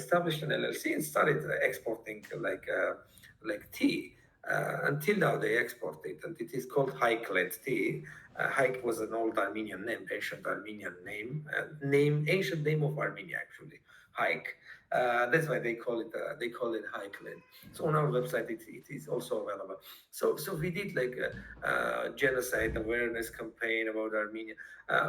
established an LLC and started exporting like tea. Until now, they export it, and it is called Hayk-led tea. Hayk was an old Armenian name, ancient Armenian ancient name of Armenia actually. Hayk. That's why they call it Hayk-led. So on our website, it is also available. So we did like a genocide awareness campaign about Armenia,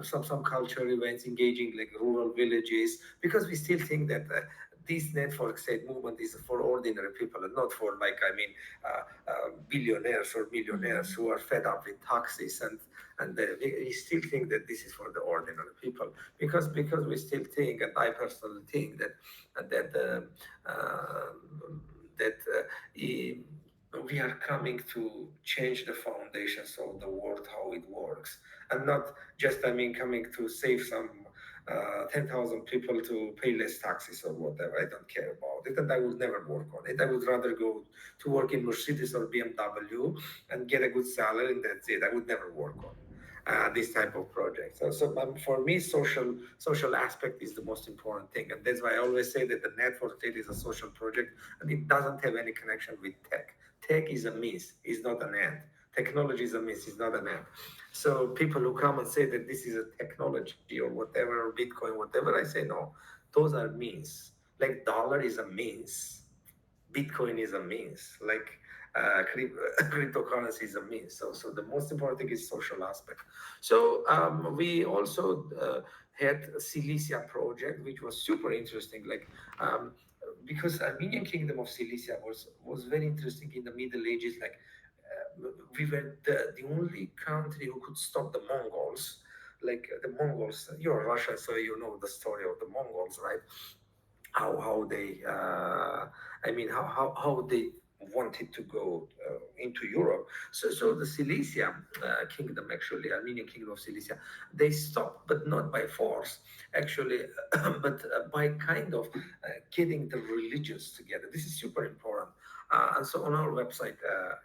some cultural events engaging like rural villages, because we still think that this network state movement is for ordinary people and not for billionaires or millionaires who are fed up with taxes, and we still think that this is for the ordinary people, because we still think, and I personally think that that we are coming to change the foundations of the world, how it works, and not just coming to save some 10,000 people to pay less taxes or whatever. I don't care about it, and I would never work on it. I would rather go to work in Mercedes or BMW and get a good salary, and that's it. I would never work on this type of project. So for me, social aspect is the most important thing, and that's why I always say that the network state is a social project, and it doesn't have any connection with tech. Tech is a means, is not an end. Technology is a means, is not an end. So people who come and say that this is a technology or whatever, or Bitcoin, whatever, I say no. Those are means. Like dollar is a means, Bitcoin is a means, like cryptocurrency is a means. So the most important thing is social aspect. So we also had a Cilicia project, which was super interesting. Because Armenian Kingdom of Cilicia was very interesting in the Middle Ages. We were the only country who could stop the Mongols. Like the Mongols, you're Russia, so you know the story of the Mongols, right? How they how they wanted to go into Europe. So the Cilicia kingdom, actually Armenian kingdom of Cilicia, they stopped, but not by force, actually, but by kind of getting the religions together. This is super important. And so on our website,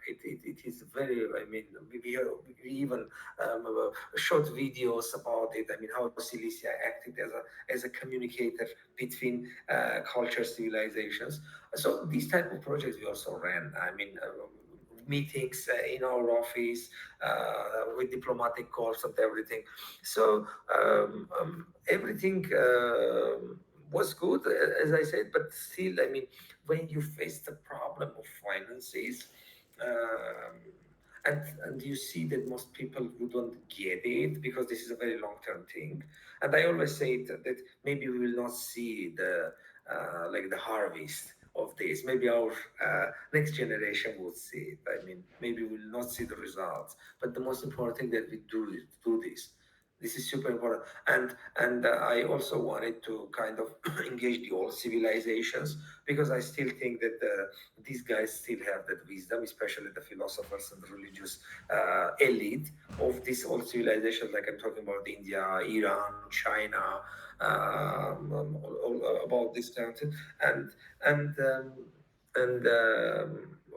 it is very, we even short videos about it. I mean, how Cilicia acted as a communicator between culture civilizations. So these type of projects we also ran. Meetings in our office with diplomatic corps and everything. So everything was good, as I said, but still, when you face the problem of finances, and you see that most people who don't get it, because this is a very long-term thing, and I always say that maybe we will not see the harvest of this. Maybe our next generation will see it. Maybe we will not see the results, but the most important thing that we do this. This is super important, and I also wanted to kind of engage the old civilizations, because I still think that these guys still have that wisdom, especially the philosophers and the religious elite of this old civilization. Like I'm talking about India, Iran, China, all about this country, and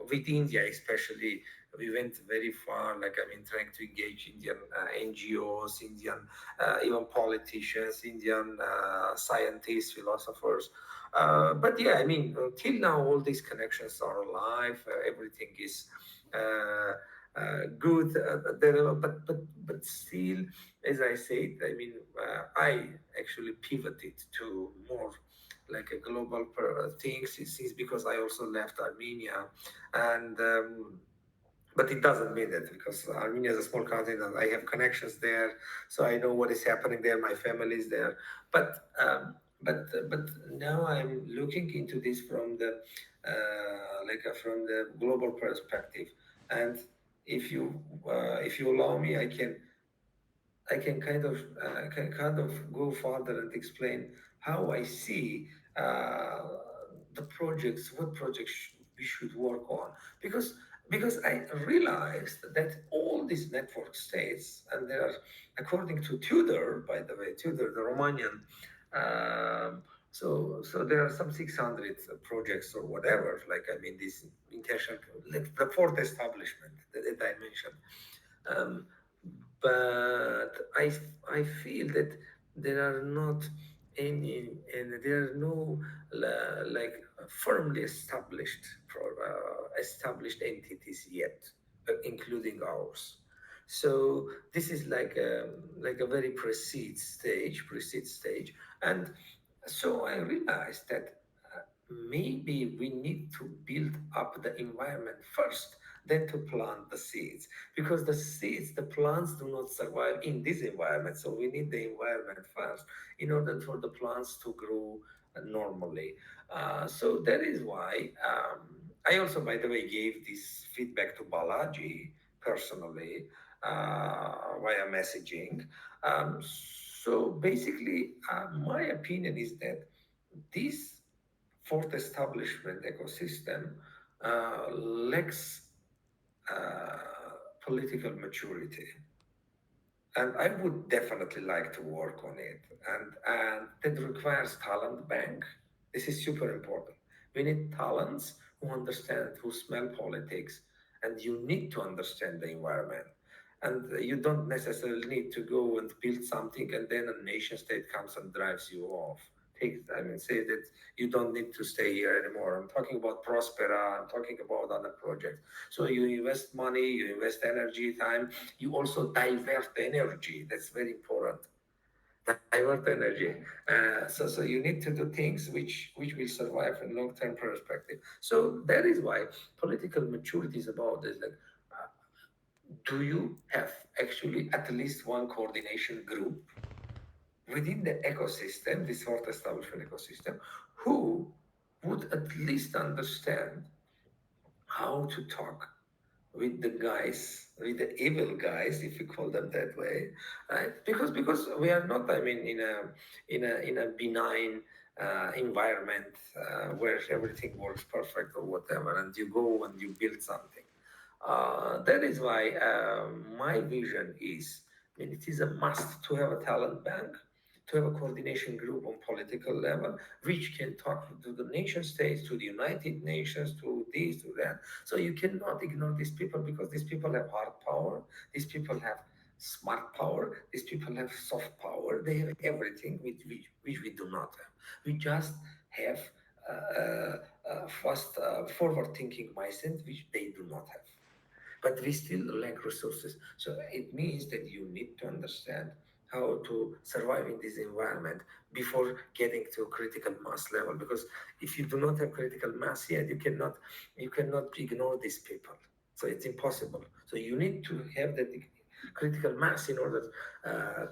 with India especially, we went very far. Trying to engage Indian NGOs, Indian even politicians, Indian scientists, philosophers. But yeah, till now, all these connections are alive. Everything is good, but still, as I said, I actually pivoted to more like a global thing, since because I also left Armenia, and but it doesn't mean that, because Armenia is a small country and I have connections there, so I know what is happening there. My family is there, but now I'm looking into this from the from the global perspective, and if you allow me, I can kind of go further and explain how I see the projects, what projects we should work on, because I realized that all these network states, and they are, according to Tudor, by the way, Tudor, the Romanian. So there are some 600 projects or whatever. This intentional, like the fourth establishment that I mentioned. Um, but I feel that there are not and there are no like firmly established established entities yet, including ours. So this is like a very precede stage, and so I realized that maybe we need to build up the environment first, then to plant the seeds, because the seeds, the plants do not survive in this environment. So we need the environment first in order for the plants to grow normally. So that is why I also, by the way, gave this feedback to Balaji personally via messaging. So basically, my opinion is that this fourth establishment ecosystem lacks uh, political maturity, and I would definitely like to work on it. And that requires talent bank. This is super important. We need talents who understand, who smell politics, and you need to understand the environment. And you don't necessarily need to go and build something, and then a nation state comes and drives you off. I mean, say that you don't need to stay here anymore. I'm talking about Prospera. I'm talking about other projects. So you invest money, you invest energy, time, you also divert energy. That's very important. Divert energy. So you need to do things which will survive in long term perspective. So that is why political maturity is about this. Like, do you have actually at least one coordination group within the ecosystem, this sort establishment ecosystem, who would at least understand how to talk with the guys, with the evil guys, if you call them that way, right? Because we are not, I mean, in a benign environment where everything works perfect or whatever, and you go and you build something. That is why my vision is, I mean, it is a must to have a talent bank, to have a coordination group on political level, which can talk to the nation states, to the United Nations, to this, to that. So you cannot ignore these people, because these people have hard power, these people have smart power, these people have soft power, they have everything which we do not have. We just have fast forward thinking mindset, which they do not have, but we still lack resources. So it means that you need to understand how to survive in this environment before getting to critical mass level. Because if you do not have critical mass yet, you cannot ignore these people. So it's impossible. So you need to have that critical mass in order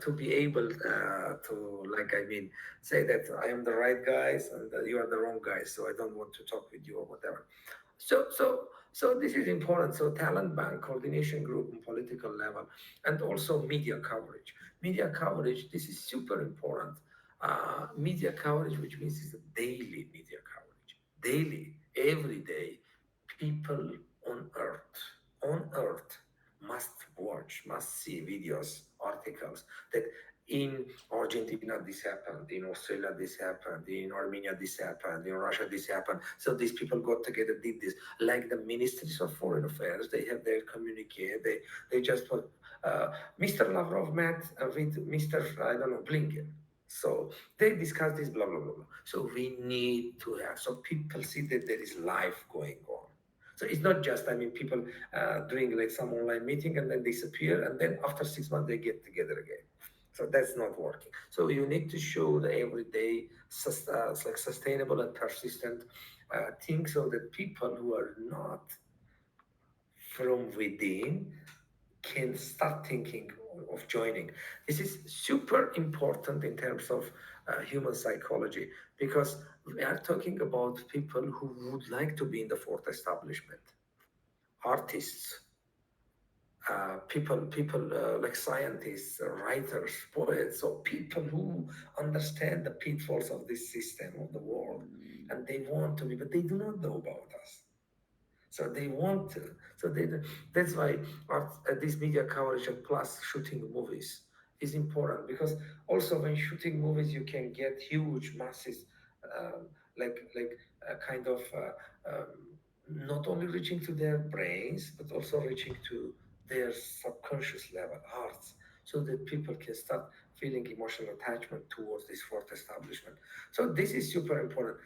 to be able to, like, I mean, say that I am the right guys and you are the wrong guys, so I don't want to talk with you or whatever. So this is important. So talent bank, coordination group on political level, and also media coverage. Media coverage, this is super important. Media coverage, which means it's a daily media coverage. Daily, every day, people on earth must watch, must see videos, articles that in Argentina this happened, in Australia this happened, in Armenia this happened, in Russia this happened. So these people got together, did this. Like the ministries of foreign affairs, they have their communique. They just put Mr. Lavrov met with Mr. I don't know, Blinken. So they discuss this, blah blah blah blah. So we need to have, so people see that there is life going on. So it's not just, I mean, people doing like some online meeting and then disappear, and then after 6 months they get together again. So that's not working. So you need to show the everyday, like sustainable and persistent thing, so that people who are not from within can start thinking of joining. This is super important in terms of human psychology, because we are talking about people who would like to be in the fourth establishment, artists, people like scientists, writers, poets, so people who understand the pitfalls of this system of the world, and they want to be, but they do not know about us. So they want to. So that's why this media coverage and plus shooting movies is important, because also when shooting movies you can get huge masses, um, like kind of not only reaching to their brains but also reaching to their subconscious level, hearts, so that people can start feeling emotional attachment towards this fourth establishment. So this is super important,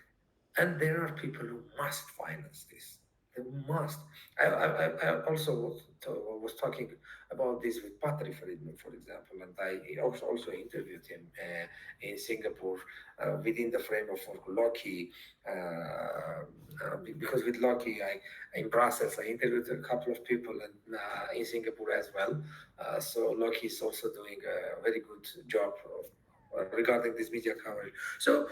and there are people who must finance this. They must. I also was talking about this with Patrick Friedman, for example, and I also interviewed him in Singapore within the frame of Loki. Because with Loki, in Brussels, I interviewed a couple of people, and in Singapore as well. So Loki is also doing a very good job regarding this media coverage. So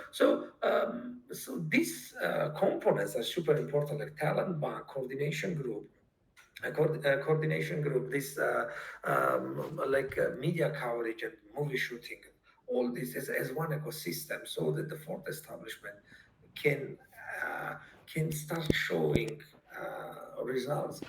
these components are super important, like talent bank, coordination group, coordination group, this media coverage and movie shooting, all this is as one ecosystem, so that the fourth establishment can uh, can start showing results.